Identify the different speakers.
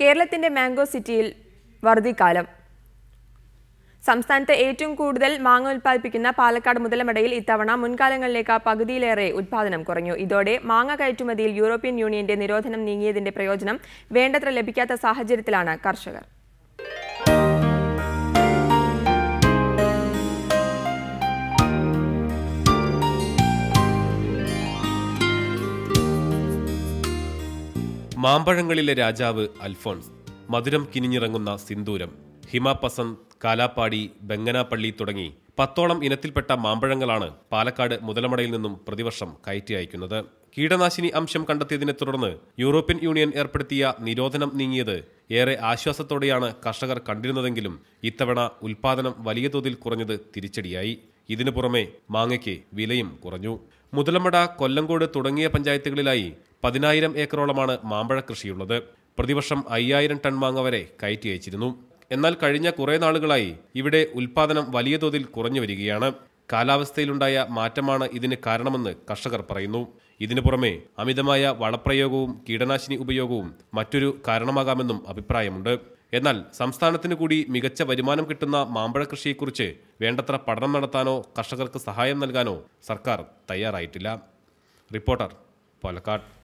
Speaker 1: കേരളത്തിന്റെ മാംഗോ സിറ്റിയിൽ വറുതിക്കാലം. സംസ്ഥാനത്ത് ഏറ്റവും കൂടുതൽ മാങ്ങ ഉൽപ്പാദിപ്പിക്കുന്ന പാലക്കാട് മുതലമടയിൽ ഇത്തവണ മുൻകാലങ്ങളിലേക്ക് പകുതിയിലേറെ ഉൽപ്പാദനം കുറഞ്ഞു. ഇതോടെ മാങ്ങ കയറ്റുമതിയിൽ യൂറോപ്യൻ യൂണിയന്റെ നിരോധനം നീങ്ങിയതിന്റെ പ്രയോജനം വേണ്ടത്ര ലഭിക്കാത്ത സാഹചര്യത്തിലാണ് കർഷകർ.
Speaker 2: മാമ്പഴങ്ങളിലെ രാജാവ് അൽഫോൺസ്, മധുരം കിനിഞ്ഞിറങ്ങുന്ന സിന്ദൂരം, ഹിമപസന്ത്, കാലാപ്പാടി, ബെങ്ങനാപ്പള്ളി തുടങ്ങി 10ഓളം ഇനത്തിൽപ്പെട്ട മാമ്പഴങ്ങളാണ് പാലക്കാട് മുതലമടയിൽ നിന്നും പ്രതിവർഷം കയറ്റി അയക്കുന്നത്. കീടനാശിനി അംശം കണ്ടെത്തിയതിനെ തുടർന്ന് യൂറോപ്യൻ യൂണിയൻ ഏർപ്പെടുത്തിയ നിരോധനം നീങ്ങിയത് ഏറെ ആശ്വാസത്തോടെയാണ് കർഷകർ കണ്ടിരുന്നതെങ്കിലും ഇത്തവണ ഉൽപാദനം വലിയ തോതിൽ കുറഞ്ഞത് തിരിച്ചടിയായി. ഇതിനു പുറമെ മാങ്ങയ്ക്ക് വിലയും കുറഞ്ഞു. മുതലമട, കൊല്ലങ്കോട് തുടങ്ങിയ പഞ്ചായത്തുകളിലായി 10,000 ഏക്കറോളമാണ് മാമ്പഴ കൃഷിയുള്ളത്. പ്രതിവർഷം 5,000 ടൺ മാങ്ങ വരെ കയറ്റി അയച്ചിരുന്നു. എന്നാൽ കഴിഞ്ഞ കുറേ നാളുകളായി ഇവിടെ ഉൽപാദനം വലിയ തോതിൽ കുറഞ്ഞു വരികയാണ്. കാലാവസ്ഥയിലുണ്ടായ മാറ്റമാണ് ഇതിന് കാരണമെന്ന് കർഷകർ പറയുന്നു. ഇതിനു പുറമെ അമിതമായ വളപ്രയോഗവും കീടനാശിനി ഉപയോഗവും മറ്റൊരു കാരണമാകാമെന്നും അഭിപ്രായമുണ്ട്. എന്നാൽ സംസ്ഥാനത്തിന് കൂടി മികച്ച വരുമാനം കിട്ടുന്ന മാമ്പഴ കൃഷിയെക്കുറിച്ച് വേണ്ടത്ര പഠനം നടത്താനോ കർഷകർക്ക് സഹായം നൽകാനോ സർക്കാർ തയ്യാറായിട്ടില്ല. റിപ്പോർട്ടർ, പാലക്കാട്.